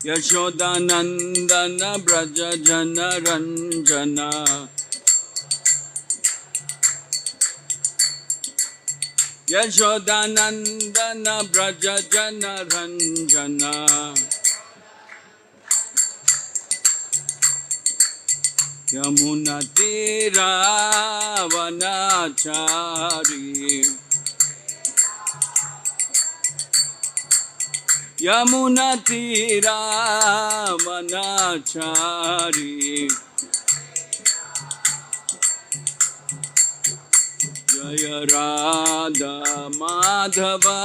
Yashodanandana Braja Jana Ranjana Yashodanandana Braja Jana Ranjana Yamuna Tira Vanachari Yamuna Tira Vanachari Jaya Radha Madhava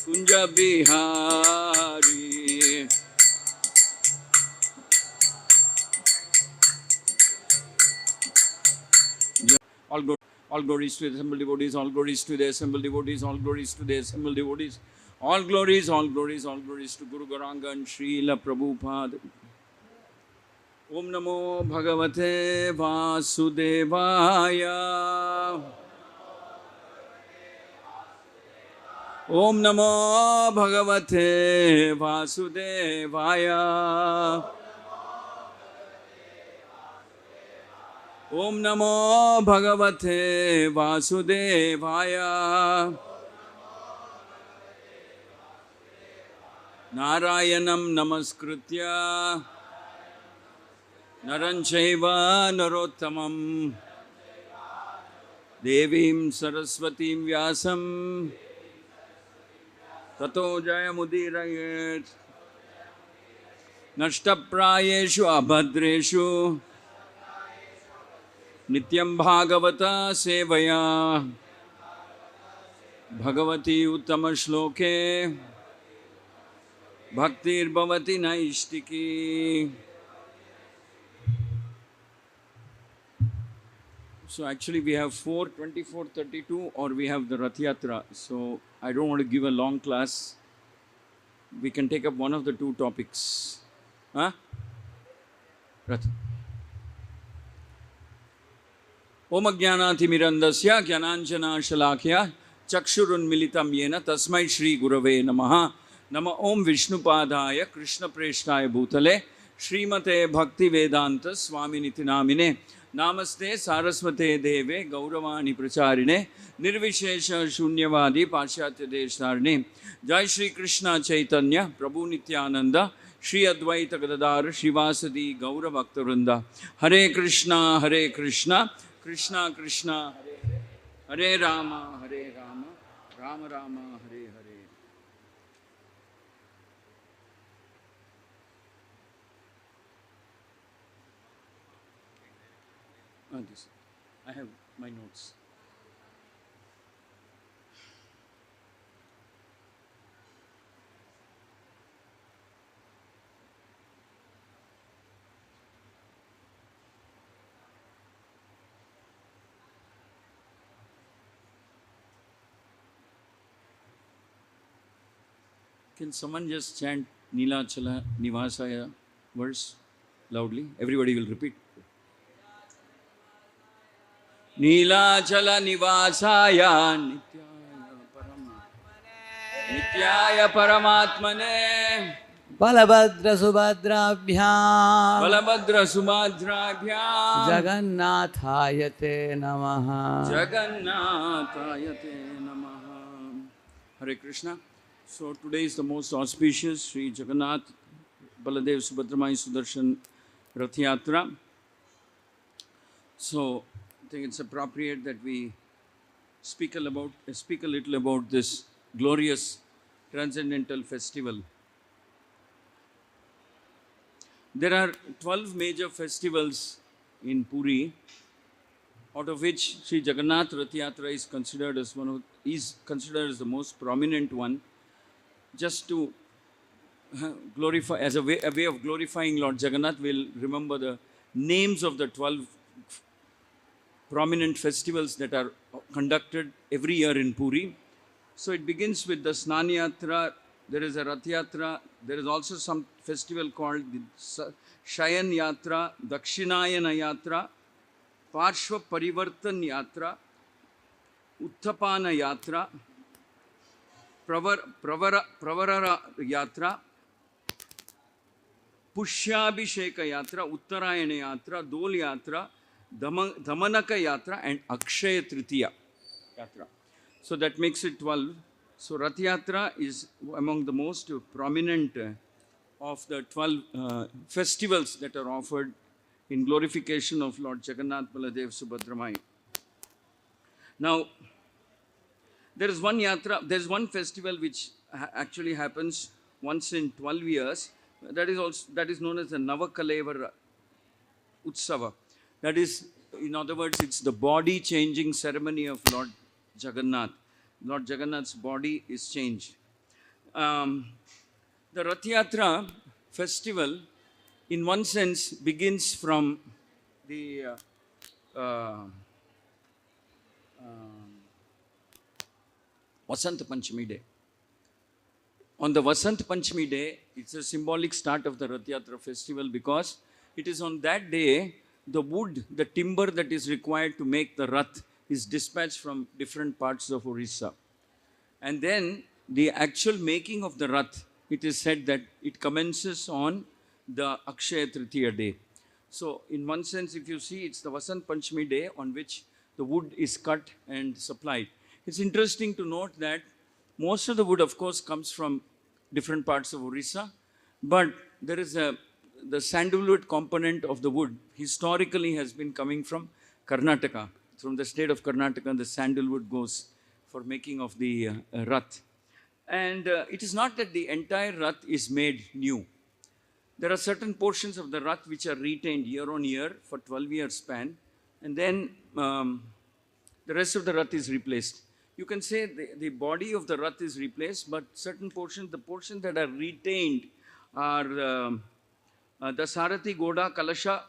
Kunja Bihari. All glories to the assembled devotees, all glories to the assembled devotees, all glories to the assembled devotees, all glories to Guru Garanga and Srila Prabhupada. Om Namo Bhagavate Vasudevaya. Om Namo Bhagavate Vasudevaya. Om Namo Bhagavate Vasudevaya. Narayanam Namaskritya Naranchaiva Narottamam Devim Saraswatim Vyasam Tato Jayamudirayet Nashtaprayeshu Abhadreshu Nityam Bhagavata Sevaya Bhagavati Uttama Shloke Bhaktir Bhavati Naishtiki. So actually we have 4, 24, 32 or we have the Rath Yatra. So I don't want to give a long class. We can take up one of the two topics. Huh? Ratha. Om Ajnanathmirandasya Jnananjana Shalakya Chakshurun Militam Yena Tasmai Shri Gurave Namaha. Nama Om Vishnupadaya Krishna Preshtaya Bhutale Srimate Bhakti Vedanta Swaminiti Namine Namaste Saraswate Deve Gauravani Pracharine Nirvishesha Shunyavadi Pashyatya Desharine Jai Shri Krishna Chaitanya Prabhu Nityananda Shri Advaita Gadadara Shivasadi Gauravaktarunda Hare Krishna Krishna Krishna Hare Rama Rama Rama Hare Hare. This. I have my notes. Can someone just chant Nilachala Nivasaya verse loudly? Everybody will repeat. Nilachala Nivasaya Nityaya Paramatmane Balabhadra Subhadrabhyam Jagannathayate Namaha. Hare Krishna. So today is the most auspicious Sri Jaganath Baladev Subhadramai Sudarshan Rath Yatra. So I think it's appropriate that we speak a little about this glorious transcendental festival. There are 12 major festivals in Puri, out of which Sri Jaganath Rath Yatra is considered as the most prominent one, just to glorify, as a way of glorifying Lord Jaganath. We'll remember the names of the 12 prominent festivals that are conducted every year in Puri. So it begins with the Snan Yatra, there is a Rath Yatra, there is also some festival called the Shayan Yatra, Dakshinayana Yatra, Parshva Parivartan Yatra, Uttapana Yatra, Pravara Yatra, Pushyabhisheka Yatra, Uttarayana Yatra, Dol Yatra, Dhamanaka Yatra, and Akshaya Tritiya Yatra. So that makes it 12. So Rath Yatra is among the most prominent of the 12 festivals that are offered in glorification of Lord Jaganath, Baladev, Subhadramaya. Now, there is one yatra, there is one festival which actually happens once in 12 years. That is known as the Navakalevara Utsava. That is, in other words, it's the body changing ceremony of Lord Jagannath. Lord Jagannath's body is changed. The Rath Yatra festival, in one sense, begins from the Vasant Panchami day. On the Vasant Panchami day, it's a symbolic start of the Rath Yatra festival because it is on that day the wood, the timber that is required to make the Rath is dispatched from different parts of Orissa. And then the actual making of the Rath, it is said that it commences on the Akshaya Tritiya day. So in one sense, if you see, it's the Vasant Panchami day on which the wood is cut and supplied. It's interesting to note that most of the wood, of course, comes from different parts of Orissa, but there is the sandalwood component of the wood historically has been coming from Karnataka. From the state of Karnataka, the sandalwood goes for making of the Rath. And it is not that the entire Rath is made new. There are certain portions of the Rath which are retained year on year for 12-year span, and then the rest of the Rath is replaced. You can say the body of the Rath is replaced, but certain portions, the portions that are retained are the Sarathi, Goda, Kalasha,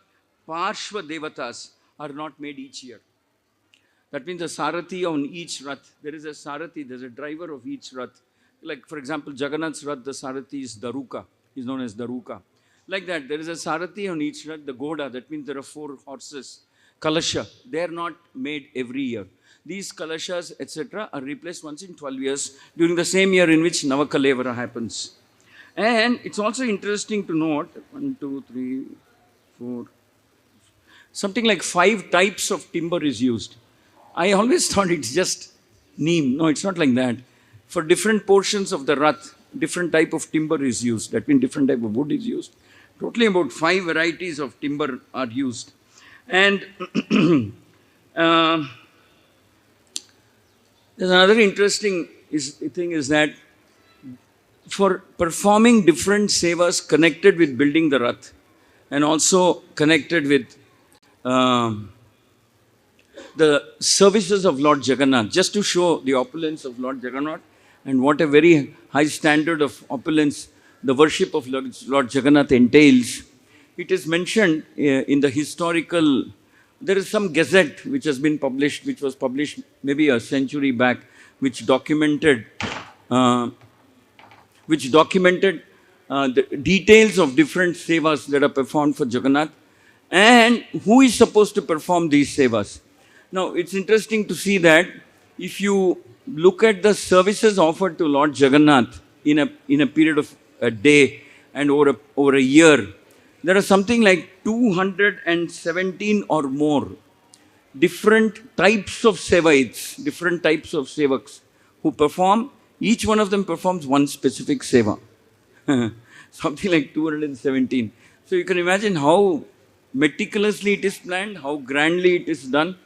Parshva Devatas are not made each year. That means the Sarathi on each Rath, there is a Sarathi, there's a driver of each Rath. Like for example, Jaganath's Rath, the Sarathi is Daruka, is known as Daruka. Like that, there is a Sarathi on each Rath, the Goda, that means there are 4 horses. Kalasha, they are not made every year. These Kalashas, etc., are replaced once in 12 years during the same year in which Navakalevara happens. And it's also interesting to note, 1, 2, 3, 4, something like 5 types of timber is used. I always thought it's just neem. No, it's not like that. For different portions of the Rath, different type of timber is used. That means different type of wood is used. Totally about 5 varieties of timber are used. And there's another interesting thing is that for performing different sevas connected with building the Rath and also connected with the services of Lord Jaganath, just to show the opulence of Lord Jaganath and what a very high standard of opulence the worship of Lord Jaganath entails. It is mentioned in the historical, there is some gazette which has been published, which was published maybe a century back, which documented the details of different sevas that are performed for Jagannath and who is supposed to perform these sevas. Now, it's interesting to see that if you look at the services offered to Lord Jagannath in a period of a day and over a year, there are something like 217 or more different types of sevaites, different types of sevaks who perform, each one of them performs one specific seva. Something like 217. So you can imagine how meticulously it is planned, how grandly it is done,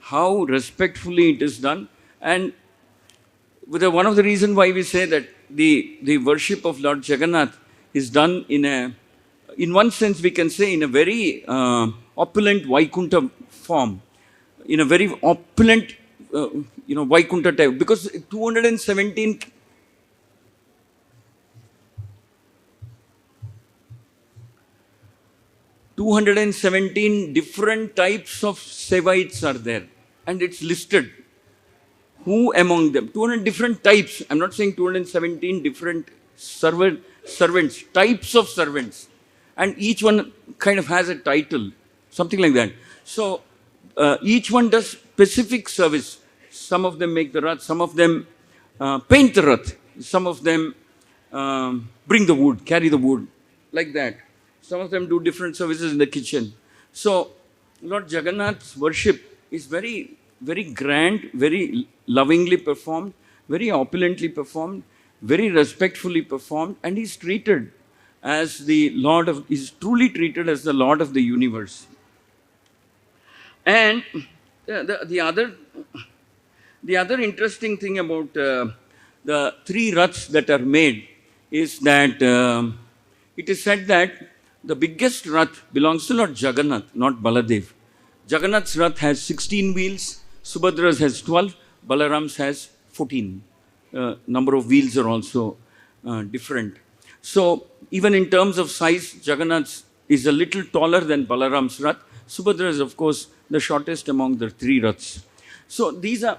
how respectfully it is done. And one of the reasons why we say that the worship of Lord Jagannath is done in one sense we can say in a very opulent Vaikuntha form, in a very opulent Vaikuntha type, because 217 different types of sevaites are there, and it's listed. Who among them? 200 different types. I'm not saying 217 different servants, types of servants. And each one kind of has a title, something like that. So each one does specific service. Some of them make the Rath, some of them paint the Rath, some of them bring the wood, carry the wood, like that. Some of them do different services in the kitchen. So Lord Jagannath's worship is very, very grand, very lovingly performed, very opulently performed, very respectfully performed, and he's treated as the Lord of, is truly treated as the Lord of the universe. And the other interesting thing about the three Raths that are made is that it is said that the biggest Rath belongs to Lord Jaganath, not Baladev. Jagannath's Rath has 16 wheels, Subhadra's has 12, Balaram's has 14. Number of wheels are also different. So even in terms of size, Jagannath's is a little taller than Balaram's Rath. Subhadra is, of course, the shortest among the three Raths. So these are...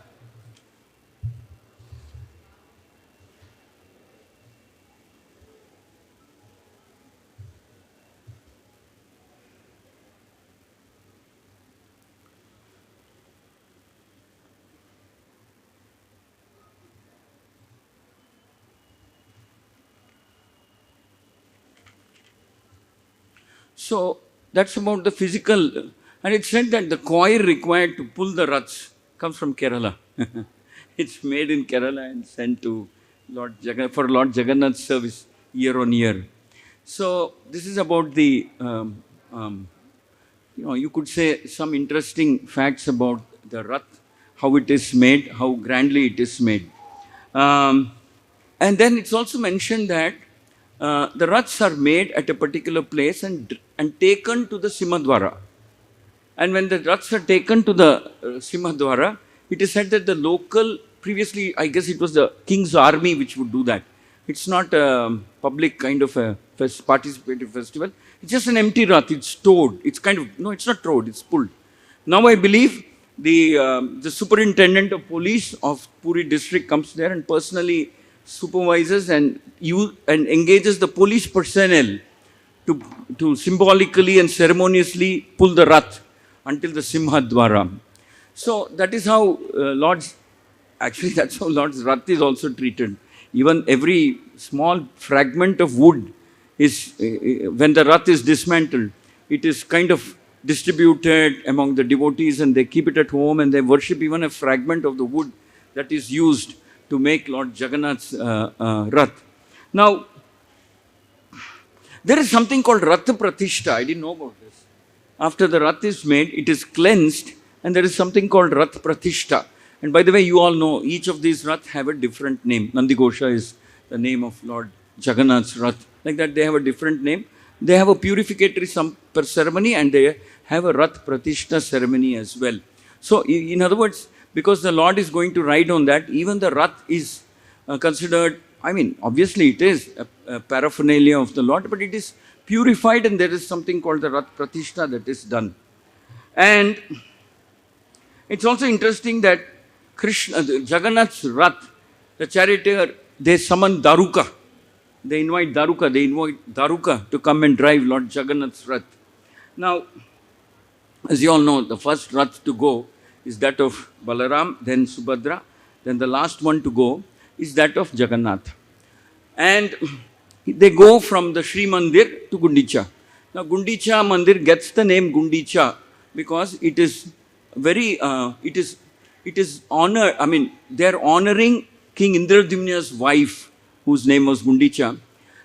So that's about the physical. And it's said that the coir required to pull the Raths comes from Kerala. It's made in Kerala and sent to Lord Jagannath, for Lord Jagannath's service year on year. So this is about the, you could say some interesting facts about the Rath, how it is made, how grandly it is made. And then it's also mentioned that the Raths are made at a particular place and taken to the Simhadwara. And when the Raths are taken to the Simhadwara, it is said that the local, previously I guess it was the king's army which would do that. It's not a public kind of a participative festival. It's just an empty Rath. It's towed. It's kind of, no, it's not towed. It's pulled. Now I believe the superintendent of police of Puri district comes there and personally supervises and engages the police personnel to symbolically and ceremoniously pull the Rath until the Simhadwara. So that is how that's how Lord's Rath is also treated. Even every small fragment of wood is, when the Rath is dismantled, it is kind of distributed among the devotees and they keep it at home and they worship even a fragment of the wood that is used to make Lord Jagannath's Rath. Now, there is something called Ratha Pratishta. I didn't know about this. After the Rath is made, it is cleansed and there is something called Ratha Pratishta. And by the way, you all know each of these Raths have a different name. Nandighosha is the name of Lord Jagannath's Rath. Like that, they have a different name. They have a purificatory ceremony and they have a Rath Pratishta ceremony as well. So, in other words, because the Lord is going to ride on that, even the Rath is considered, I mean, obviously it is a paraphernalia of the Lord, but it is purified and there is something called the Rath Pratishta that is done. And it's also interesting that Krsna, Jagannath's Rath, the charioteer, they summon Daruka. They invite Daruka to come and drive Lord Jagannath's Rath. Now, as you all know, the first Rath to go is that of Balaram, then Subhadra, then the last one to go is that of Jagannath. And they go from the Sri Mandir to Gundicha. Now, Gundicha Mandir gets the name Gundicha because it is very, it is honor, I mean, they're honoring King Indradyumna's wife, whose name was Gundicha.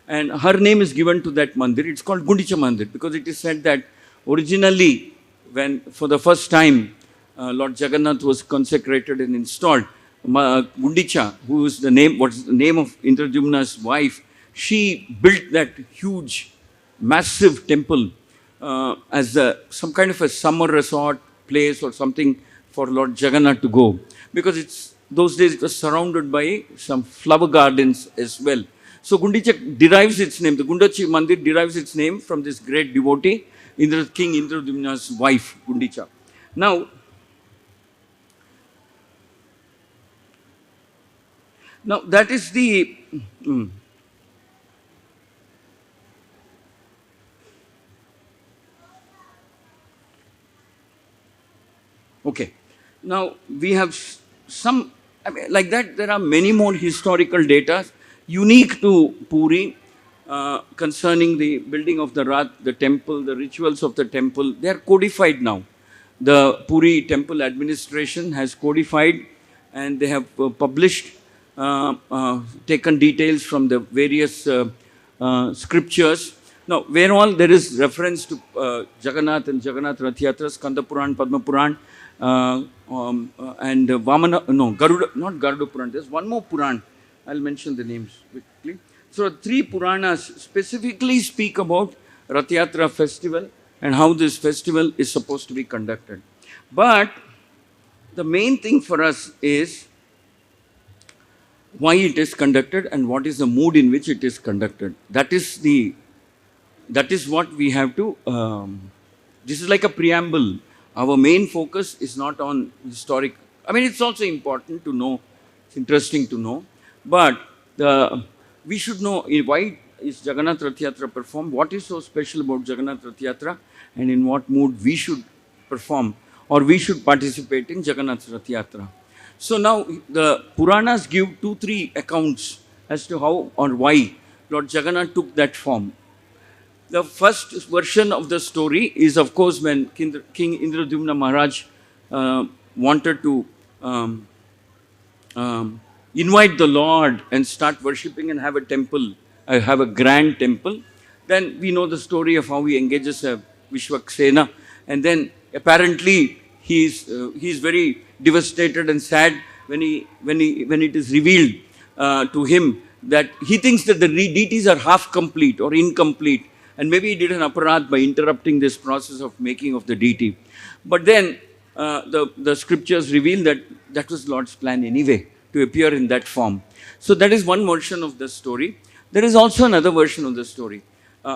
And her name is given to that mandir. It's called Gundicha Mandir because it is said that originally, when for the first time Lord Jagannath was consecrated and installed, Gundicha, who is the name, what's the name of Indradyumna's wife, she built that huge, massive temple as some kind of a summer resort place or something for Lord Jagannath to go. Because those days it was surrounded by some flower gardens as well. So Gundicha derives its name, the Gundicha Mandir derives its name from this great devotee, King Indradyumna's wife, Gundicha. Now that is the... Okay. Now, we have some, I mean, like that, there are many more historical data unique to Puri. concerning the building of the Rath, the temple, the rituals of the temple, they are codified now. The Puri temple administration has codified, and they have published, taken details from the various scriptures. Now, where all there is reference to Jaganath and Jaganath Rath Yatra, Skanda Puran, Padma Puran, and Vamana, no, Garuda, not Garuda Puran, there's one more Puran. I'll mention the names quickly. So, three Puranas specifically speak about Rath Yatra festival and how this festival is supposed to be conducted. But the main thing for us is why it is conducted and what is the mood in which it is conducted. That is what we have to. This is like a preamble. Our main focus is not on historic. I mean, it's also important to know. It's interesting to know, but we should know why is Jagannath Rath Yatra performed. What is so special about Jagannath Rath Yatra, and in what mood we should perform or we should participate in Jagannath Rath Yatra. So now the Puranas give 2-3 accounts as to how or why Lord Jagannath took that form. The first version of the story is, of course, when King Indradyumna Maharaj wanted to invite the Lord and start worshipping and have a temple, have a grand temple. Then we know the story of how he engages a Vishwaksena, and then apparently he is very devastated and sad when it is revealed to him that he thinks that the deities are half complete or incomplete, and maybe he did an aparadh by interrupting this process of making of the deity. But then the scriptures reveal that that was Lord's plan anyway, to appear in that form. So that is one version of the story. There is also another version of the story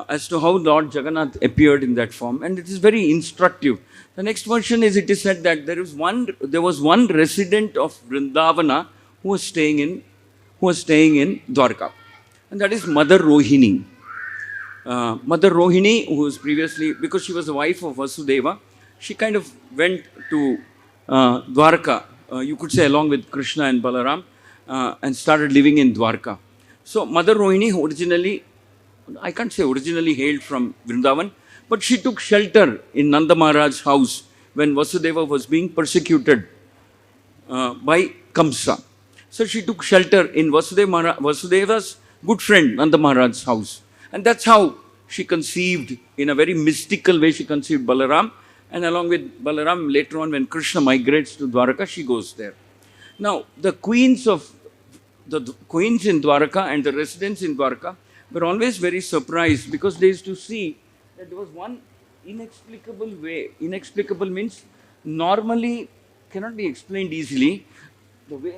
as to how Lord Jagannath appeared in that form, and it is very instructive. The next version is, it is said that there was one resident of Vrindavana who was staying in Dwarka, and that is Mother Rohini. Mother Rohini, who was previously, because she was the wife of Vasudeva, she kind of went to Dwarka, you could say along with Krishna and Balaram, and started living in Dwarka. So Mother Rohini originally, I can't say originally hailed from Vrindavan, but she took shelter in Nanda Maharaj's house when Vasudeva was being persecuted by Kamsa. So she took shelter in Vasudeva's good friend Nanda Maharaj's house. And that's how she conceived, in a very mystical way, she conceived Balaram. And along with Balaram, later on when Krishna migrates to Dwaraka, she goes there. Now, the queens in Dwaraka and the residents in Dwaraka were always very surprised, because they used to see that there was one inexplicable way. Inexplicable means normally cannot be explained easily. The way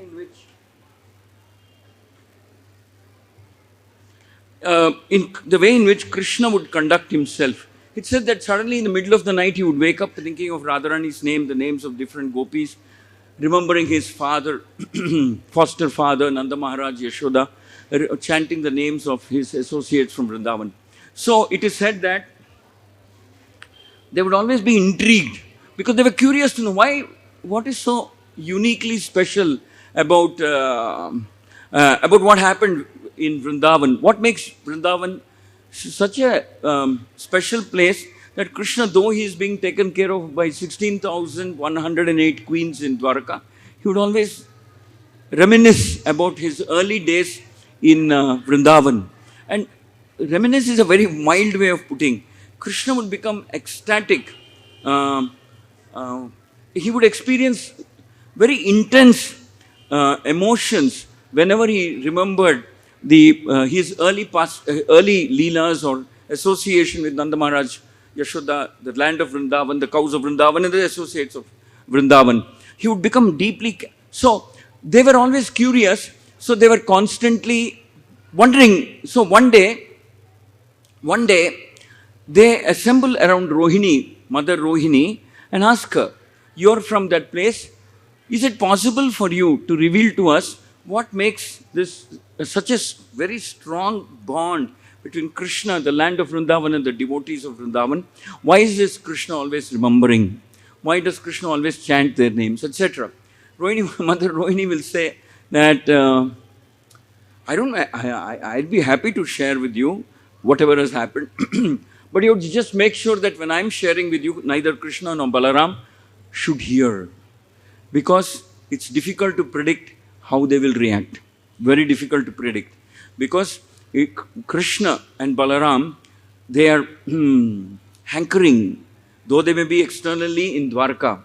in which Krishna would conduct himself. It said that suddenly in the middle of the night he would wake up thinking of Radharani's name, the names of different gopis, remembering his father, foster father, Nanda Maharaj, Yashoda, chanting the names of his associates from Vrindavan. So it is said that they would always be intrigued, because they were curious to know what is so uniquely special about what happened in Vrindavan. What makes Vrindavan such a special place that Krishna, though he is being taken care of by 16,108 queens in Dwaraka, he would always reminisce about his early days in Vrindavan. And reminisce is a very mild way of putting. Krishna would become ecstatic. He would experience very intense emotions whenever he remembered his early leelas or association with Nanda Maharaj, Yashoda, the land of Vrindavan, the cows of Vrindavan, and the associates of Vrindavan. He would become deeply. So they were always curious. So they were constantly wondering. So one day, they assemble around Rohini, Mother Rohini, and ask her, "You're from that place. Is it possible for you to reveal to us what makes this such a very strong bond between Krishna, the land of Vrindavan, and the devotees of Vrindavan? Why is this Krishna always remembering? Why does Krishna always chant their names, etc.?" Mother Rohini will say that, I'd be happy to share with you, whatever has happened. But you have to just make sure that when I'm sharing with you, neither Krishna nor Balaram should hear, because it's difficult to predict how they will react. Very difficult to predict. Because Krishna and Balaram, they are hankering, though they may be externally in Dwarka,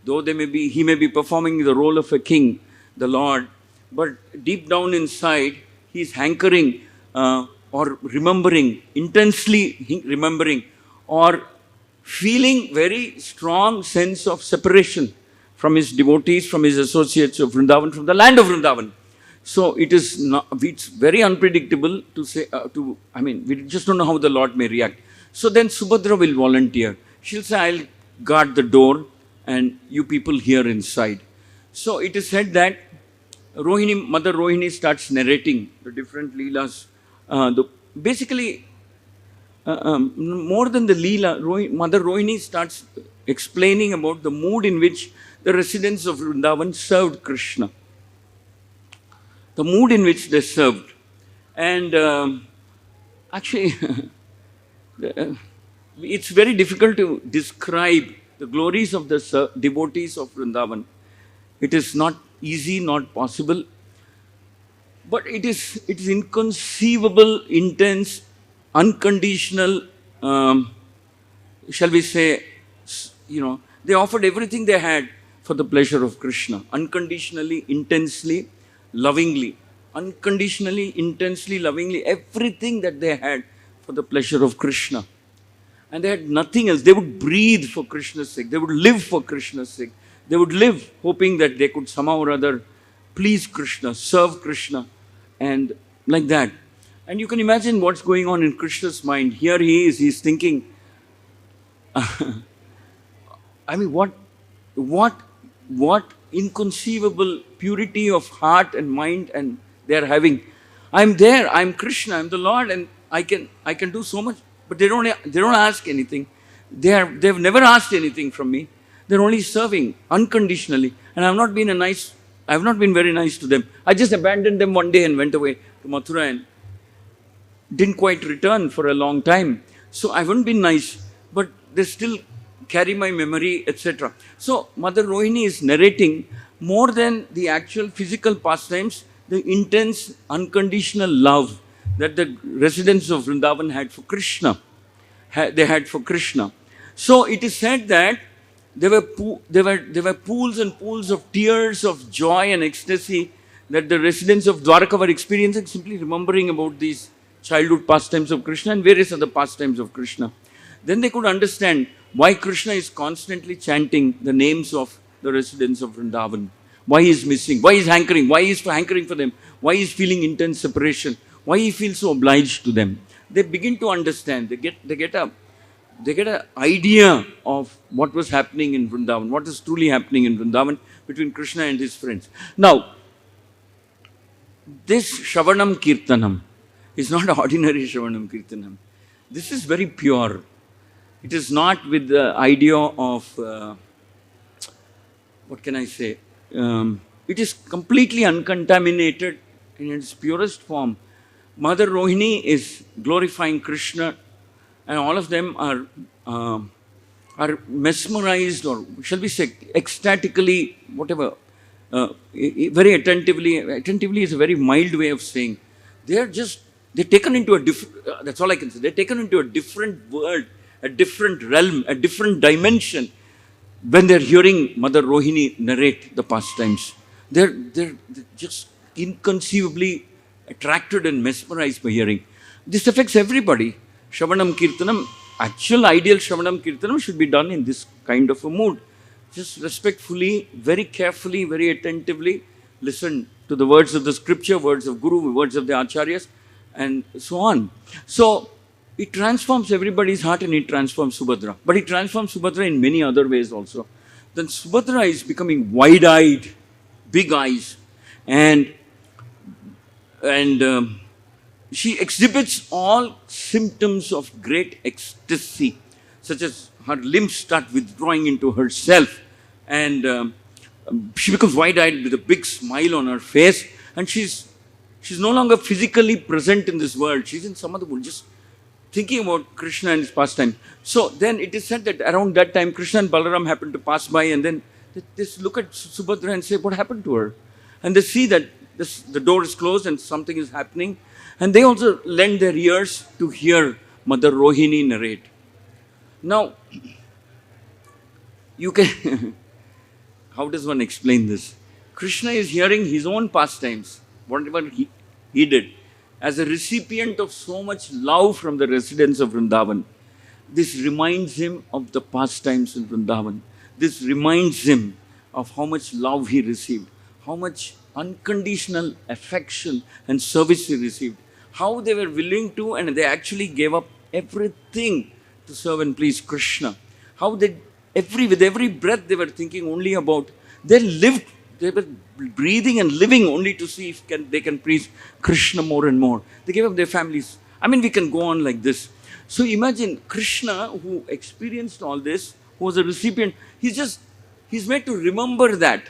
though he may be performing the role of a king, the Lord, but deep down inside, he is hankering or remembering, intensely remembering, or feeling very strong sense of separation from his devotees, from his associates of Vrindavan, from the land of Vrindavan. So it's very unpredictable to say, we just don't know how the Lord may react. So then Subhadra will volunteer. She'll say, I'll guard the door and you people here inside. So it is said that Mother Rohini starts narrating the different Leelas. Basically, more than the Leela, Mother Rohini starts explaining about the mood in which the residents of Vrindavan served Krishna. The mood in which they served. And actually, it's very difficult to describe the glories of the devotees of Vrindavan. It is not easy, not possible. But it is inconceivable, intense, unconditional, shall we say, they offered everything they had for the pleasure of Krishna. Unconditionally, intensely, lovingly. Unconditionally, intensely, lovingly. Everything that they had for the pleasure of Krishna. And they had nothing else. They would breathe for Krishna's sake. They would live for Krishna's sake. They would live hoping that they could somehow or other please Krishna, serve Krishna, and like that. And you can imagine what's going on in Krishna's mind. Here he is, he's thinking, what inconceivable purity of heart and mind and they are having. I'm there, I'm Krishna, I'm the Lord, and I can do so much. But they don't ask anything. They've never asked anything from me. They're only serving unconditionally. And I've not been very nice to them. I just abandoned them one day and went away to Mathura and didn't quite return for a long time. So I haven't been nice, but they still carry my memory, etc. So Mother Rohini is narrating more than the actual physical pastimes, the intense, unconditional love that the residents of Vrindavan had for Krishna. They had for Krishna. So it is said that there were pools and pools of tears of joy and ecstasy that the residents of Dwarka were experiencing, simply remembering about these childhood pastimes of Krishna and various other pastimes of Krishna. Then they could understand why Krishna is constantly chanting the names of the residents of Vrindavan. Why he is missing, why he is hankering, why he is hankering for them, why he is feeling intense separation, why he feels so obliged to them. They begin to understand. They get an idea of what was happening in Vrindavan, what is truly happening in Vrindavan between Krishna and his friends. Now, this Shravanam Kirtanam is not ordinary Shravanam Kirtanam. This is very pure. It is not with the idea of, what can I say? It is completely uncontaminated in its purest form. Mother Rohini is glorifying Krishna, and all of them are mesmerized, or shall we say, ecstatically, whatever, very attentively. Attentively is a very mild way of saying. They're taken into a different, that's all I can say. They're taken into a different world, a different realm, a different dimension when they're hearing Mother Rohini narrate the pastimes. They're just inconceivably attracted and mesmerized by hearing. This affects everybody. Shravanam Kirtanam, actual ideal Shravanam Kirtanam should be done in this kind of a mood. Just respectfully, very carefully, very attentively listen to the words of the scripture, words of Guru, words of the Acharyas, and so on. So it transforms everybody's heart and it transforms Subhadra. But it transforms Subhadra in many other ways also. Then Subhadra is becoming wide-eyed, big eyes, and she exhibits all symptoms of great ecstasy, such as her limbs start withdrawing into herself, and she becomes wide-eyed with a big smile on her face, and she's no longer physically present in this world. She's in some other world, just thinking about Krishna and his pastime. So then it is said that around that time, Krishna and Balaram happened to pass by, and then they just look at Subhadra and say, what happened to her? And they see that the door is closed and something is happening. And they also lend their ears to hear Mother Rohini narrate. Now, you can, how does one explain this? Krishna is hearing his own pastimes, whatever he did, as a recipient of so much love from the residents of Vrindavan. This reminds him of the pastimes in Vrindavan. This reminds him of how much love he received, how much unconditional affection and service he received, how they were willing to, and they actually gave up everything to serve and please Krishna. How they, with every breath, they were thinking only about, they lived, they were breathing and living only to see if they can please Krishna more and more. They gave up their families. I mean, we can go on like this. So imagine Krishna, who experienced all this, who was a recipient, he's made to remember that.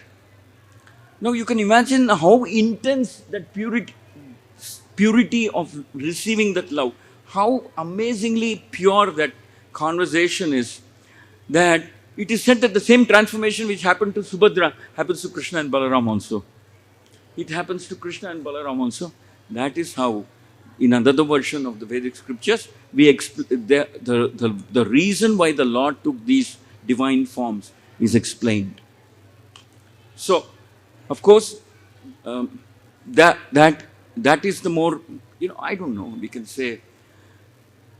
Now you can imagine how intense that purity of receiving that love, how amazingly pure that conversation is, that it is said that the same transformation which happened to Subhadra happens to Krishna and Balaram also. It happens to Krishna and Balaram also. That is how, in another version of the Vedic scriptures, the reason why the Lord took these divine forms is explained. So, of course, that is the more, I don't know, we can say,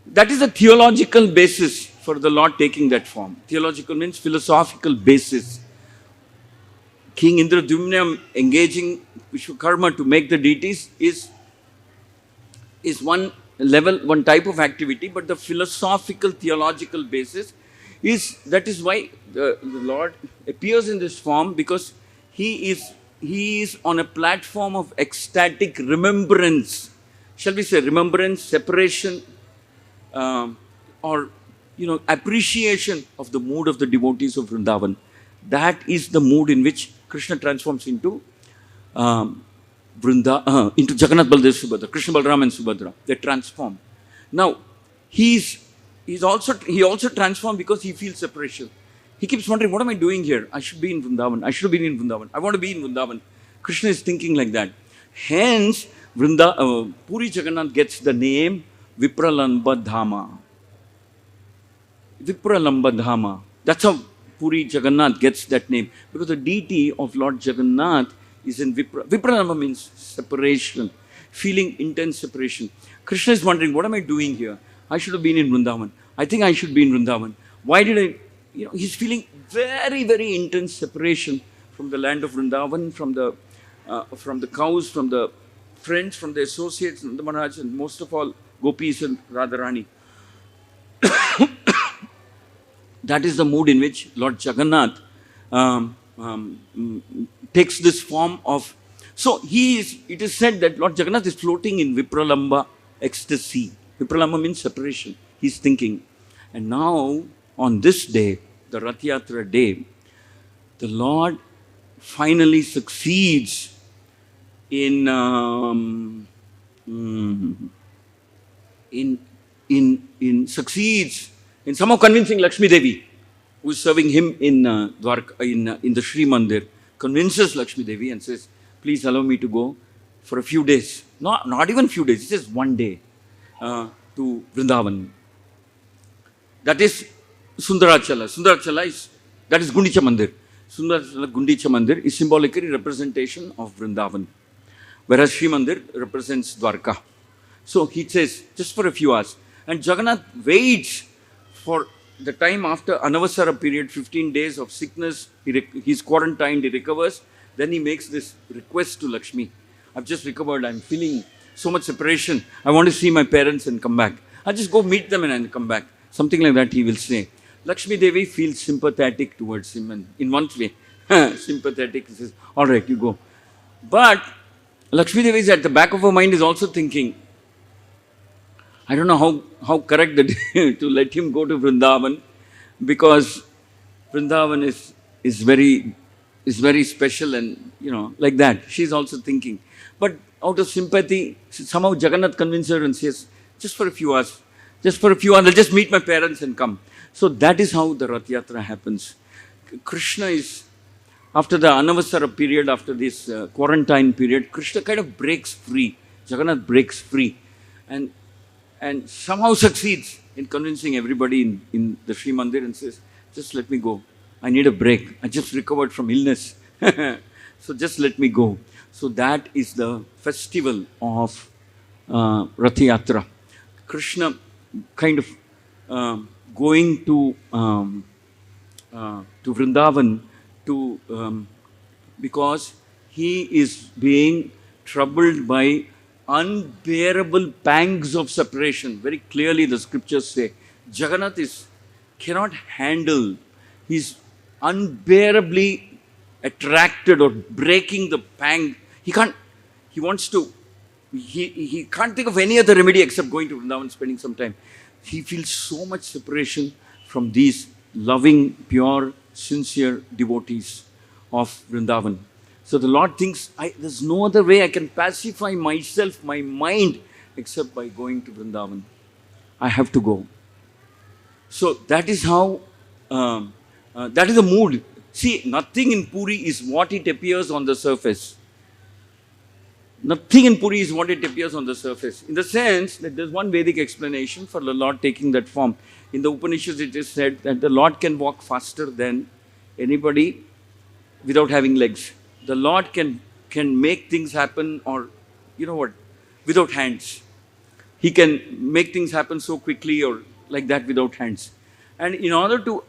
that is a theological basis for the Lord taking that form. Theological means philosophical basis. King Indradyumna engaging Vishwakarma to make the deities is one level, one type of activity, but the philosophical, theological basis is why the Lord appears in this form, because he is on a platform of ecstatic remembrance. Shall we say remembrance, separation, or appreciation of the mood of the devotees of Vrindavan. That is the mood in which Krishna transforms into into Jaganath, Baldev, Subhadra, Krishna, Balaram and Subhadra. They transform. Now, he also transformed because he feels separation. He keeps wondering, what am I doing here? I should be in Vrindavan. I should have been in Vrindavan. I want to be in Vrindavan. Krishna is thinking like that. Hence, Puri Jagannath gets the name Vipralamba Dhama. Vipralamba Dhama. That's how Puri Jagannath gets that name. Because the deity of Lord Jagannath is in Vipralamba means separation, feeling intense separation. Krishna is wondering, what am I doing here? I should have been in Vrindavan. I think I should be in Vrindavan. Why did I, he's feeling very, very intense separation from the land of Vrindavan, from the cows, from the friends, from the associates, Nanda Maharaj, and most of all, Gopis and Radharani. That is the mood in which Lord Jagannath takes this form of. So it is said that Lord Jagannath is floating in Vipralamba ecstasy. Vipralamba means separation. He's thinking. And now, on this day, the Rath Yatra day, the Lord finally succeeds in somehow convincing Lakshmi Devi, who is serving him in Dwarka, in the Sri Mandir, convinces Lakshmi Devi and says, please allow me to go for a few days. Not even few days, it says one day to Vrindavan. That is Sundarachala. Sundarachala that is Gundicha Mandir. Sundarachala Gundicha Mandir is symbolically representation of Vrindavan, whereas Sri Mandir represents Dwarka. So he says, just for a few hours. And Jagannath waits for the time after Anavasara period, 15 days of sickness, he's quarantined, he recovers. Then he makes this request to Lakshmi. I've just recovered, I'm feeling so much separation. I want to see my parents and come back. I'll just go meet them and come back. Something like that he will say. Lakshmi Devi feels sympathetic towards him, and in one way, sympathetic, he says, all right, you go. But Lakshmi Devi is at the back of her mind is also thinking, I don't know how correct that to let him go to Vrindavan, because Vrindavan is very special, and like that. She's also thinking. But out of sympathy, somehow Jagannath convinces her and says, just for a few hours, Just for a few hours, I'll just meet my parents and come. So that is how the Rath Yatra happens. Krishna is, after the Anavasara period, after this quarantine period, Krishna kind of breaks free. Jaganath breaks free and somehow succeeds in convincing everybody in the Sri Mandir and says, just let me go. I need a break. I just recovered from illness. So just let me go. So that is the festival of Rath Yatra. Krishna kind of going to Vrindavan because he is being troubled by unbearable pangs of separation. Very clearly the scriptures say Jaganath cannot handle. He's unbearably attracted or breaking the pang. He can't think of any other remedy except going to Vrindavan and spending some time. He feels so much separation from these loving, pure, sincere devotees of Vrindavan. So the Lord thinks, there's no other way I can pacify myself, my mind, except by going to Vrindavan. I have to go. So that is how, that is the mood. See, nothing in Puri is what it appears on the surface. Nothing in Puri is what it appears on the surface. In the sense that there's one Vedic explanation for the Lord taking that form. In the Upanishads it is said that the Lord can walk faster than anybody without having legs. The Lord can make things happen, or without hands. He can make things happen so quickly or like that without hands. And in order to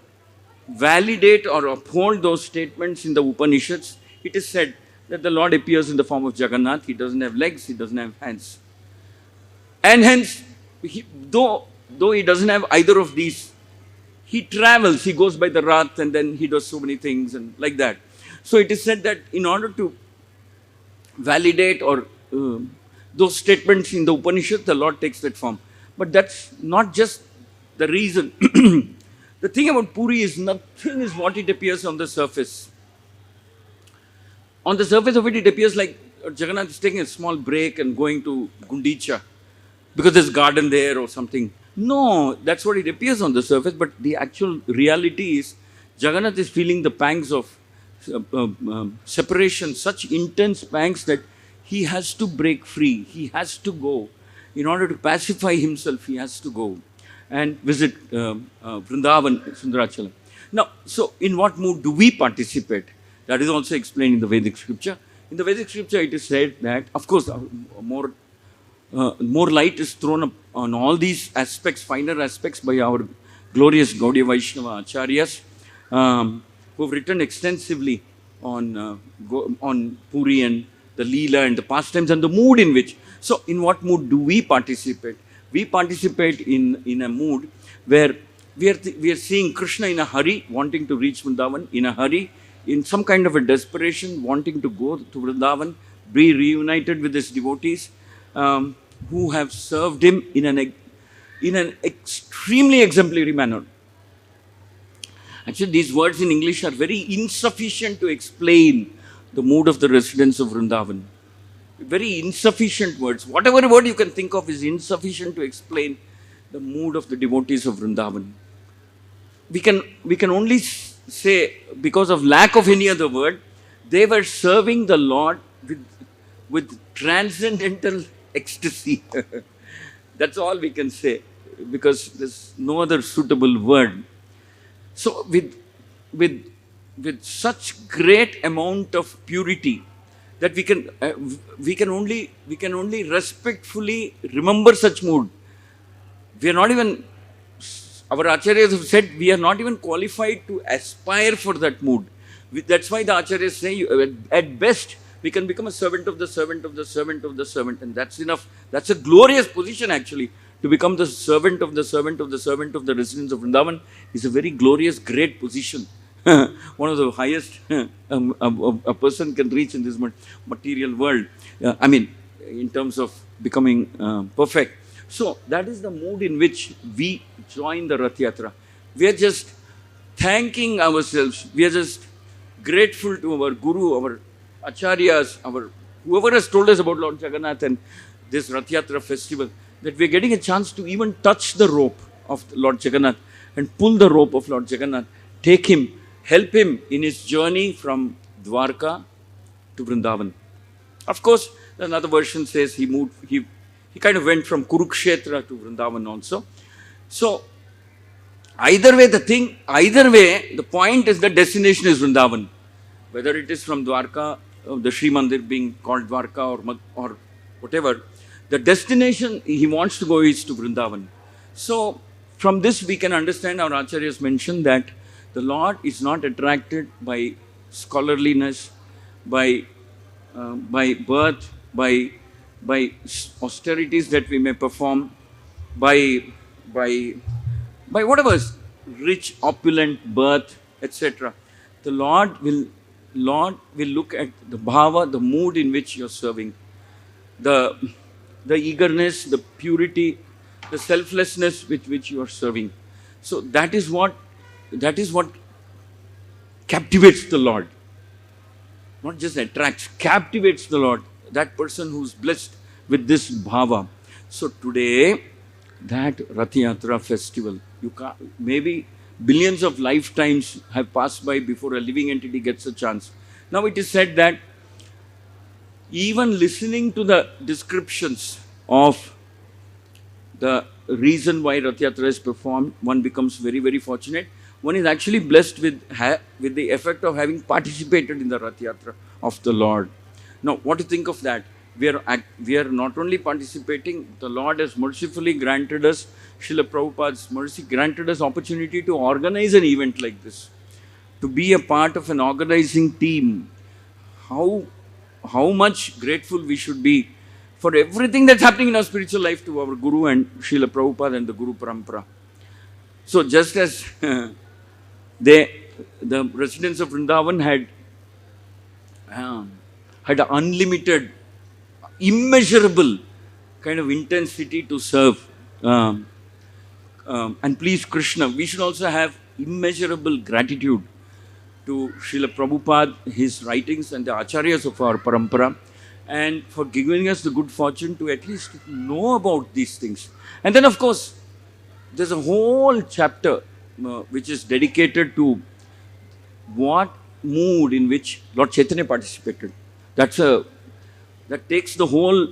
validate or uphold those statements in the Upanishads, it is said that the Lord appears in the form of Jaganath. He doesn't have legs, he doesn't have hands. And hence, though he doesn't have either of these, he travels, he goes by the Rath and then he does so many things and like that. So it is said that in order to validate or those statements in the Upanishad, the Lord takes that form. But that's not just the reason. The thing about Puri is nothing is what it appears on the surface. On the surface of it, it appears like Jagannath is taking a small break and going to Gundicha because there's a garden there or something. No, that's what it appears on the surface, but the actual reality is Jagannath is feeling the pangs of separation, such intense pangs that he has to break free. He has to go. In order to pacify himself, he has to go and visit Vrindavan, Sundarachalam. Now, so in what mood do we participate? That is also explained in the Vedic scripture. In the Vedic scripture, it is said that, of course, more light is thrown up on all these aspects, finer aspects, by our glorious Gaudiya Vaishnava Acharyas, who have written extensively on Puri and the Leela and the pastimes and the mood in which. So, in what mood do we participate? We participate in a mood where we are seeing Krishna in a hurry, wanting to reach Vrindavan, in a hurry, in some kind of a desperation, wanting to go to Vrindavan, be reunited with his devotees, who have served him in an extremely exemplary manner. Actually, these words in English are very insufficient to explain the mood of the residents of Vrindavan. Very insufficient words. Whatever word you can think of is insufficient to explain the mood of the devotees of Vrindavan. We can only say, because of lack of any other word, they were serving the Lord with transcendental ecstasy. That's all we can say, because there's no other suitable word. So with such great amount of purity that we can only respectfully remember such mood. We are not even, our acharyas have said, we are not even qualified to aspire for that mood. That's why the acharyas say, at best, we can become a servant of the servant of the servant of the servant, and that's enough. That's a glorious position, actually. To become the servant of the servant of the servant of the residents of Vrindavan is a very glorious, great position. One of the highest a person can reach in this material world. In terms of becoming perfect. So that is the mood in which we join the Rath Yatra. We are just thanking ourselves. We are just grateful to our Guru, our Acharyas, whoever has told us about Lord Jaganath and this Rath Yatra festival. that we're getting a chance to even touch the rope of Lord Jagannath and pull the rope of Lord Jagannath, take him, help him in his journey from Dwarka to Vrindavan. Of course, another version says he kind of went from Kurukshetra to Vrindavan also. So either way, the point is the destination is Vrindavan. Whether it is from Dwarka, the Sri Mandir being called Dwarka or whatever, the destination he wants to go is to Vrindavan. So, from this we can understand our Acharyas mentioned that the Lord is not attracted by scholarliness, by birth, by austerities that we may perform, by by by whatever rich, opulent birth, etc. The Lord will look at the bhava, the mood in which you're serving, the the eagerness, the purity, the selflessness with which you are serving. So that is what captivates the Lord. Not just attracts, captivates the Lord. That person who's blessed with this bhava. So today, that Rath Yatra festival, maybe billions of lifetimes have passed by before a living entity gets a chance. Now it is said that even listening to the descriptions of the reason why Rath Yatra is performed, one becomes very, very fortunate. One is actually blessed with the effect of having participated in the Rath Yatra of the Lord. Now, what do you think of that? We are not only participating, the Lord has mercifully granted us, Srila Prabhupada's mercy granted us opportunity to organize an event like this, to be a part of an organizing team. How how much grateful we should be for everything that's happening in our spiritual life to our Guru and Srila Prabhupada and the Guru Parampara. So just as the residents of Vrindavan um, had unlimited, immeasurable kind of intensity to serve and please Krishna, we should also have immeasurable gratitude to Srila Prabhupada, his writings, and the acharyas of our parampara, and for giving us the good fortune to at least know about these things. And then, of course, there's a whole chapter which is dedicated to what mood in which Lord Chaitanya participated. That's a that takes the whole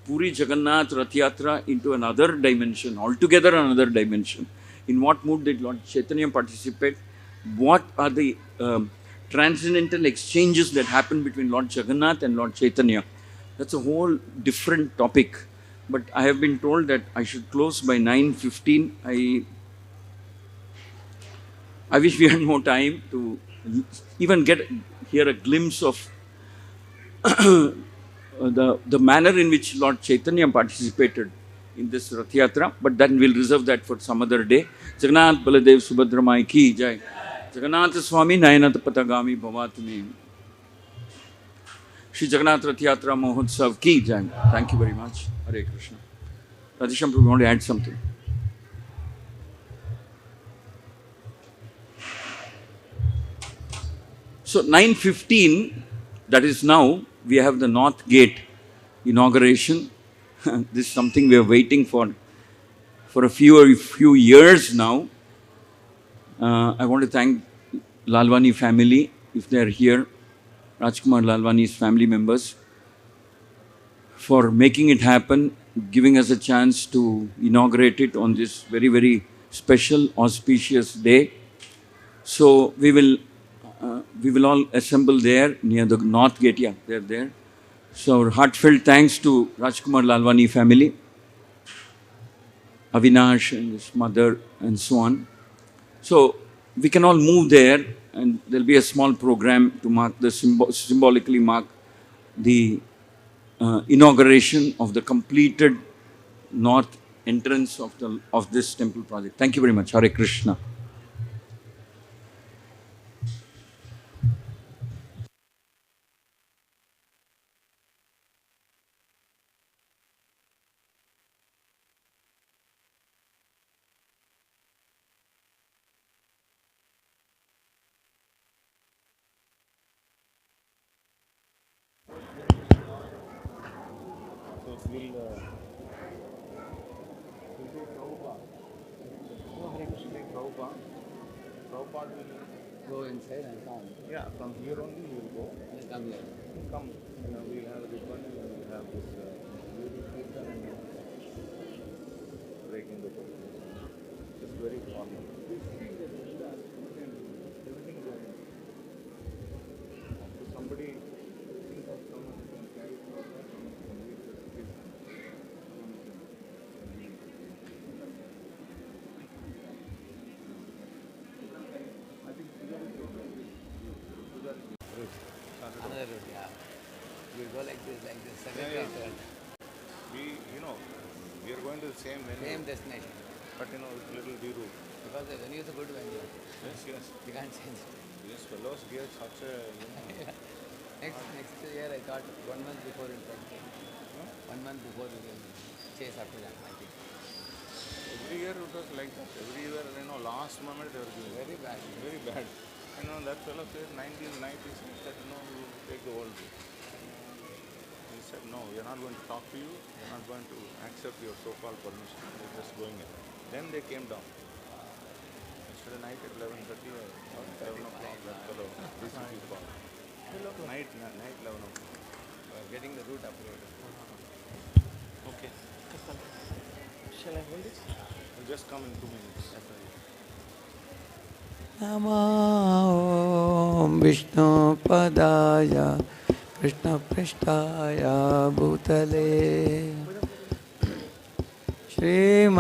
Puri Jagannath Rath Yatra into another dimension, altogether another dimension. In what mood did Lord Chaitanya participate? What are the transcendental exchanges that happen between Lord Jagannath and Lord Chaitanya? That's a whole different topic. But I have been told that I should close by 9:15. I wish we had more time to even hear a glimpse of the manner in which Lord Chaitanya participated in this Rath Yatra, but then we'll reserve that for some other day. Jaganath Baladev Subhadramai ki jai. Jaganath Swami Nayanat Patagami Bhavatme. Shri Jaganath Rath Yatra Mahotsav ki jai. Thank you very much. Hare Krishna. Radhisham, we want to add something. So 9:15, that is now, we have the North Gate inauguration. This is something we are waiting for a few years now. I want to thank Lalwani family, if they are here, Rajkumar Lalwani's family members, for making it happen, giving us a chance to inaugurate it on this very, very special, auspicious day. So we will all assemble there near the North Gate. Yeah, they're there. So our heartfelt thanks to Rajkumar Lalwani family, Avinash and his mother, and so on. So we can all move there, and there'll be a small program to mark symbolically mark the inauguration of the completed north entrance of this temple project. Thank you very much. Hare Krishna. So we'll part will you? Go inside and come. Yeah, from here only you will go. You come here. Come, we'll have a ribbon and we'll have this beauty kirtan and breaking the book. Just very formal. Everything going. So somebody think of someone who can carry forward, someone who can lead the kirtan, someone who can lead. I think Pujari is okay. Pujari is good. Another route, yeah. You go like this, Yeah. We, we are going to the same venue, same destination. but it's a little deroute. Because the venue is a good venue. Yes. You can't change it. These fellows give such a, Next year I thought 1 month before it can change. 1 month before we can chase after that, I think. every year it was like that. Every year, last moment they were giving. Very bad. Very bad. That fellow said 1996 that, we will take the old route. He said, no, we are not going to talk to you. We are not going to accept your so-called permission. We are just going in. Then they came down. Yesterday night at 11:30 or 11 o'clock, that fellow recently called. Night 11 o'clock. Getting the route uploaded. Okay. Shall I hold it? We'll just come in 2 minutes. Namo Vishnu Padaya Krishna Prishtaya Bhutale Shri